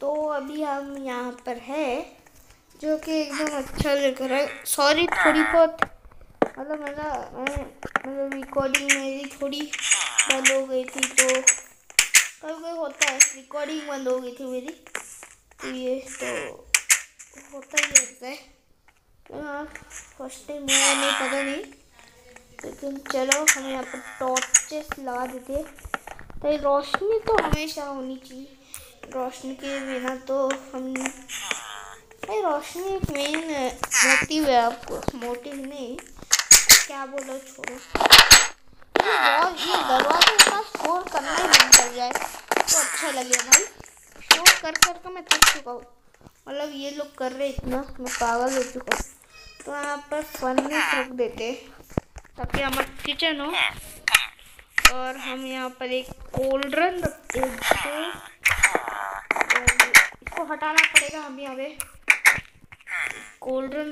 तो अभी हम यहाँ पर है, जो कि एकदम अच्छा लग रहा है। सॉरी थोड़ी बहुत मतलब रिकॉर्डिंग मेरी थोड़ी बंद हो गई थी, तो कभी कभी होता है, रिकॉर्डिंग बंद हो गई थी मेरी, तो ये तो होता ही रहता है। फर्स्ट टाइम हुआ नहीं, पता नहीं, लेकिन चलो हम यहाँ पर टॉर्चेस लगा देते, तो रोशनी तो हमेशा होनी चाहिए। रोशनी के बिना तो हम भाई, रोशनी एक मेन मोटिव है, आपको मोटिव नहीं, क्या बोलो, छोड़ो। ये दरवाजे का शोर करना ही बंद कर जाए तो अच्छा लगे भाई। शोर कर कर मैं थक चुका हूँ, मतलब ये लोग कर रहे इतना, मैं पागल हो चुका हूँ। तो यहाँ पर फर्नेस रख देते ताकि हमारा किचन हो, और हम यहाँ पर एक कोल्ड्रन रखते हैं, इसको हटाना पड़ेगा हमें। हमें कोल्ड्रन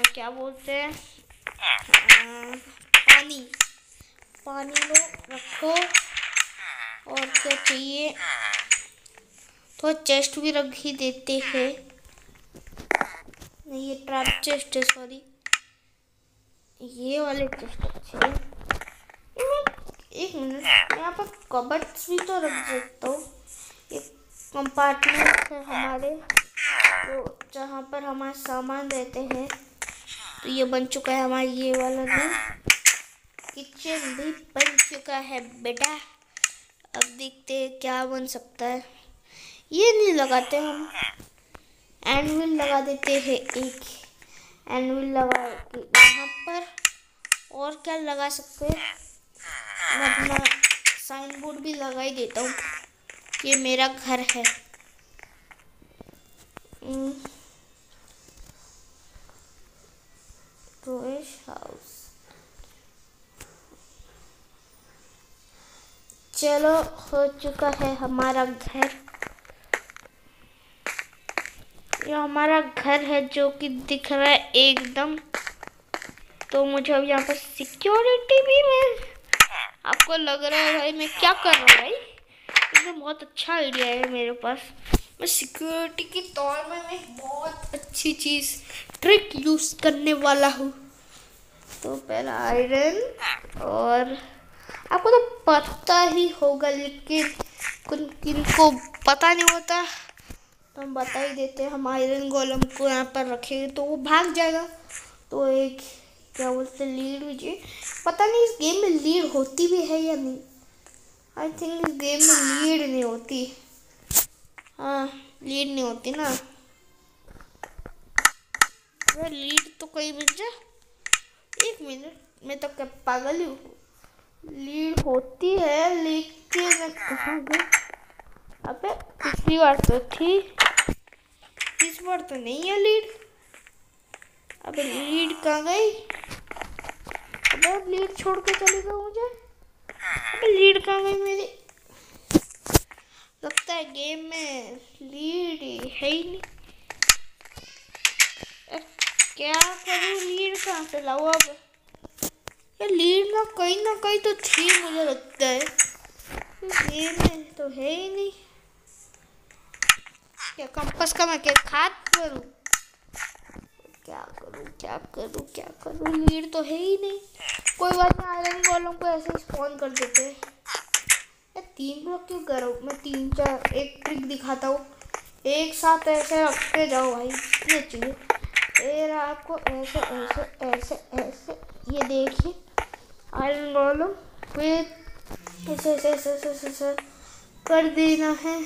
क्या बोलते हैं, पानी लो, रखो, और क्या चाहिए, तो चेस्ट भी रख ही देते हैं। नहीं, ये ट्रैप चेस्ट है, सॉरी, ये वाले चेस्ट अच्छे हैं। एक मिनट, यहाँ पर कबर्ड्स भी तो रख सकता हूँ। एक कंपार्टमेंट है हमारे, तो जहाँ पर हमारे सामान रहते हैं। तो ये बन चुका है हमारा ये वाला रूम, किचन भी बन चुका है बेटा। अब देखते हैं क्या बन सकता है। ये नहीं लगाते हम, एनविल लगा देते हैं, एक एनविल लगा के यहाँ पर। और क्या लगा सकते हैं, मैं अपना साइन बोर्ड भी लगा ही देता हूँ, ये मेरा घर है। रोएश हाउस, चलो हो चुका है हमारा घर। ये हमारा घर है जो कि दिख रहा है एकदम। तो मुझे अब यहाँ पर सिक्योरिटी भी में, आपको लग रहा है भाई मैं क्या कर रहा हूँ भाई, एकदम बहुत अच्छा आइडिया है मेरे पास। मैं सिक्योरिटी के तौर में मैं बहुत अच्छी चीज़ ट्रिक यूज़ करने वाला हूँ। तो पहला आयरन, और आपको तो पता ही होगा, लेकिन किनको पता नहीं होता, तो हम बता ही देते हैं। हम आयरन गोलम को यहाँ पर रखेंगे तो वो भाग जाएगा। तो एक क्या बोलते लीड भी चाहिए, पता नहीं इस गेम में लीड होती भी है या नहीं। आई थिंक इस गेम में लीड नहीं होती, हाँ लीड नहीं होती ना, लीड तो कहीं मिल जाए। एक मिनट, मैं तो क्या पागल ही हूँ, लीड होती है लेकिन मैं कहाँ गई। अबे पिछली बार तो थी, इस बार तो नहीं है लीड। अबे लीड कहाँ गई, अबे लीड छोड़ के चली गई मुझे। अबे लीड कहाँ गई मेरी, लगता है गेम में लीड है ही नहीं। क्या करूँ, लीड कहाँ से लाऊं अब, ये लीड ना कहीं तो थी, मुझे लगता है गेम में तो है ही नहीं। क्या कंपास का मैं क्या खाद करूँ, क्या करूँ, लीड तो है ही नहीं। कोई बात नहीं, आयरन गोलम को ऐसे स्पॉन कर देते हैं। 3 ब्लॉक क्यों करो, मैं 3-4 एक ट्रिक दिखाता हूँ, एक साथ ऐसे रखते जाओ भाई, ये चाहिए। फिर आपको ऐसे ऐसे ऐसे ऐसे, ये देखिए आयरन गोलम, फिर ऐसे ऐसे ऐसे ऐसे ऐसे कर देना है,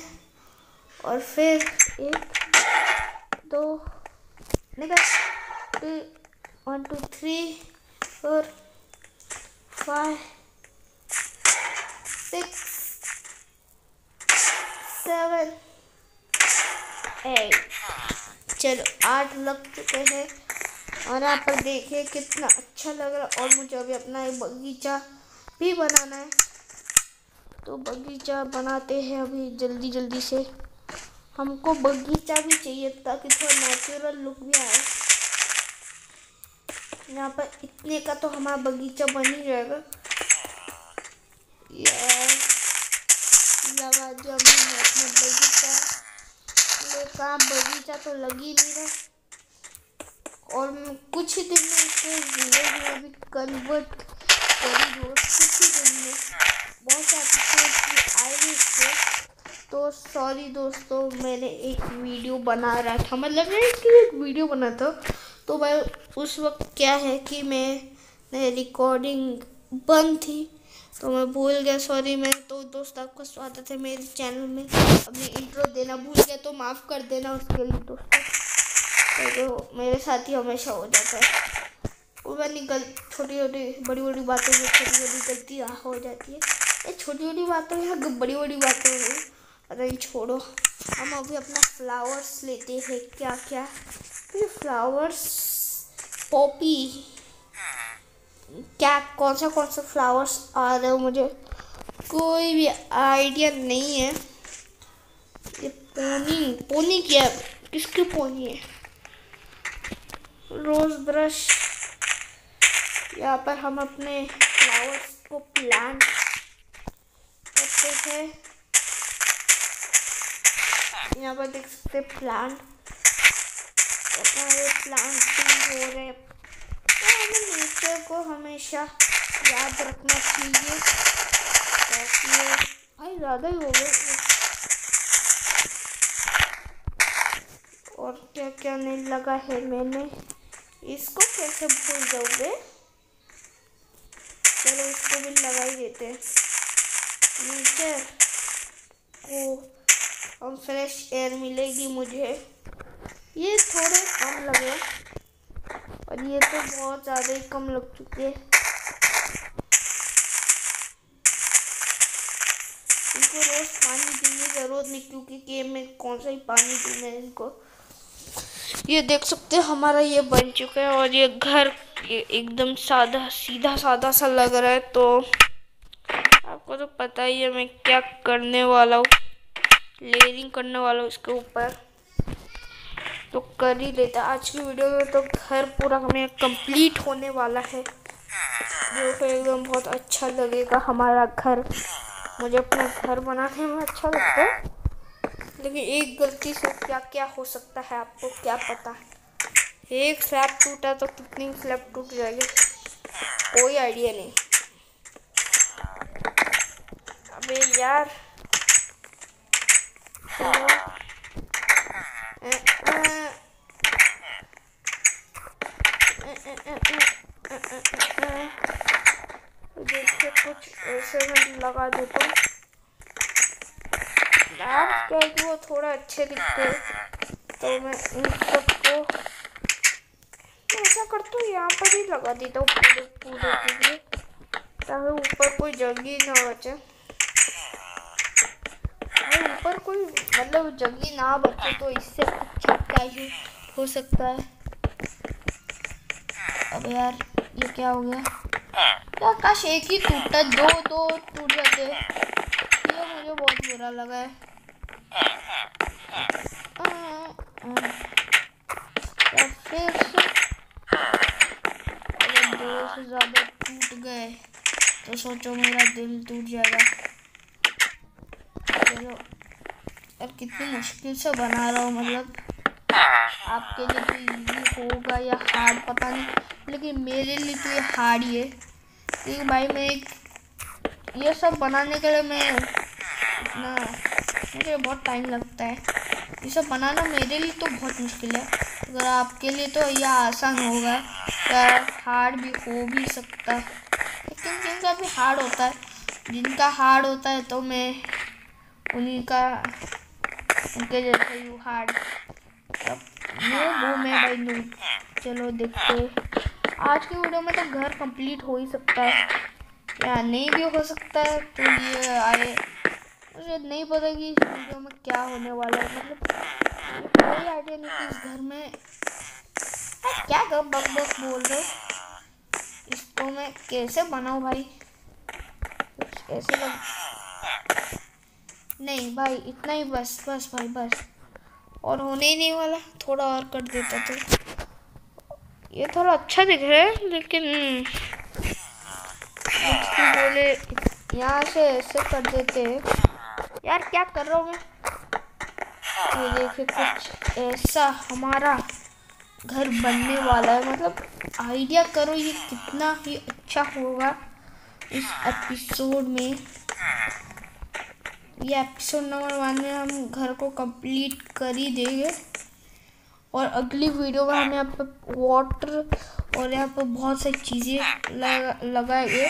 और फिर 1 2 निकल, 1 2 3 4 5 6 7 8, चलो 8 लग चुके हैं। और यहाँ पर देखिए कितना अच्छा लग रहा है। और मुझे अभी अपना एक बगीचा भी बनाना है, तो बगीचा बनाते हैं अभी जल्दी जल्दी से। हमको बगीचा भी चाहिए ताकि थोड़ा नेचुरल लुक भी आए। यहाँ पर इतने का तो हमारा बगीचा बन ही जाएगा यार, लगा जमीन कहाँ बगीचा तो लग ही नहीं रहा। और मैं कुछ ही दिन में इसको विलेज में भी कन्वर्ट करी दूँ, कुछ ही दिन में। बहुत सारे आएंगे इससे। तो सॉरी दोस्तों, मैंने एक वीडियो बना रहा था, मतलब मैं इसकी एक वीडियो बना था। तो भाई उस वक्त क्या है कि मैं रिकॉर्डिंग बंद थी, तो मैं भूल गया, सॉरी। मैं तो दोस्त आपका स्वागत है मेरे चैनल में, अपनी इंट्रो देना भूल गया, तो माफ़ कर देना उसके लिए दोस्तों। तो मेरे साथ ही हमेशा हो जाता है, छोटी छोटी बड़ी बड़ी बातों में छोटी छोटी गलतियाँ हो जाती है। ये छोटी छोटी बातों में बड़ी बड़ी बातें हो, अरे छोड़ो। हम अभी अपना फ्लावर्स लेते हैं। क्या क्या ये फ्लावर्स, पॉपी, क्या कौन सा फ्लावर्स आ रहे हो, मुझे कोई भी आइडिया नहीं है। ये पोनी क्या है, किसकी पोनी है? रोज ब्रश। यहाँ पर हम अपने फ्लावर्स को प्लांट करते हैं। यहाँ पर देख सकते प्लांट, हमारे प्लांटिंग हो रहे। तो हमें नेचर को हमेशा याद रखना चाहिए, ताकि भाई ज़्यादा ही हो गए। और क्या क्या नहीं लगा है मैंने, इसको कैसे भूल जाओगे। चलो इसको भी लगा ही देते हैं। नेचर को हम फ्रेश एयर मिलेगी मुझे। ये थोड़े कम लगे और ये तो बहुत ज़्यादा ही कम लग चुके हैं। इनको रोज़ पानी देने की ज़रूरत नहीं, क्योंकि गेम में कौन सा ही पानी दूँ मैं इनको। ये देख सकते हैं हमारा ये बन चुका है, और ये घर एकदम सीधा सादा सा लग रहा है। तो आपको तो पता ही है मैं क्या करने वाला हूँ, लेयरिंग करने वाला हूँ इसके ऊपर। तो कर ही लेता आज की वीडियो में। तो घर पूरा हमें कंप्लीट होने वाला है, जो फिर एकदम बहुत अच्छा लगेगा हमारा घर। मुझे अपना घर बनाने में अच्छा लगता है, लेकिन एक गलती से क्या क्या हो सकता है आपको क्या पता। एक स्लैब टूटा तो कितनी स्लैब टूट जाएगी, कोई आइडिया नहीं। अबे यार देखिए कुछ ऐसे में लगा देता हूँ यार, क्या कि वो थोड़ा अच्छे दिखते हैं। तो मैं इन सबको ऐसा करता हूँ, यहाँ पर ही लगा देता हूँ पूरे के लिए, ताकि ऊपर कोई जगह ना बचे। ऊपर कोई मतलब जगह ना बचे, तो इससे अच्छा क्या ही हो सकता है। अब यार ये क्या हो गया यार, काश एक ही टूटा, दो टूट जाते। ये मुझे बहुत बुरा लगा है। फिर से अगर 2 से ज़्यादा टूट गए तो सोचो मेरा दिल टूट जाएगा। चलो यार, कितनी मुश्किल से बना रहा हूँ, मतलब आपके लिए तो इजी होगा या हार्ड पता नहीं, लेकिन मेरे लिए तो ये हार्ड ही है। क्योंकि भाई मैं ये सब बनाने के लिए मुझे बहुत टाइम लगता है। ये सब बनाना मेरे लिए तो बहुत मुश्किल है। अगर आपके लिए तो यह आसान होगा, या हार्ड भी हो भी सकता है। लेकिन जिनका भी हार्ड होता है तो मैं उनके जैसा ही हार्ड मैं भाई नूब। चलो देखते, आज की वीडियो में तो घर कंप्लीट हो ही सकता है या नहीं भी हो सकता है। तो ये आए, मुझे नहीं पता कि इस वीडियो में क्या होने वाला है, मतलब कोई आइडिया नहीं कि इस घर में क्या बक बोल रहे हो। इसको मैं कैसे बनाऊं भाई, कुछ ऐसे लग नहीं भाई, इतना ही बस भाई बस, और होने ही नहीं वाला। थोड़ा और कर देता तो ये थोड़ा अच्छा दिख रहा है, लेकिन बोले यहाँ से ऐसे कर देते हैं। यार क्या कर रहा हूँ मैं, ये देखिए कुछ ऐसा हमारा घर बनने वाला है। मतलब आइडिया करो ये कितना ही अच्छा होगा इस एपिसोड में। ये एपिसोड नंबर 1 में हम घर को कंप्लीट कर ही देंगे और अगली वीडियो में हम यहाँ पे वाटर और यहाँ पे बहुत सारी चीज़ें लगाएंगे।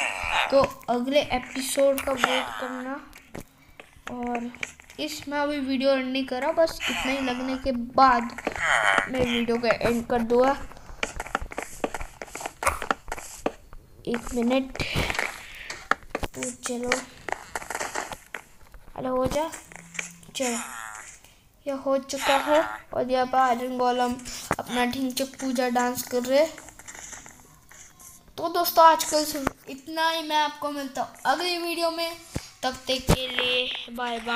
तो अगले एपिसोड का वेट करना। और इसमें अभी वीडियो एंड नहीं करा, बस इतना ही लगने के बाद मैं वीडियो का एंड कर दूँगा। 1 मिनट तो चलो, हेलो हो जा, चलो ये हो चुका है। और यहाँ पर आयरन गोलम अपना ढिंचक पूजा डांस कर रहे। तो दोस्तों आजकल इतना ही, मैं आपको मिलता हूँ अगली वीडियो में। तब तक के लिए बाय बाय।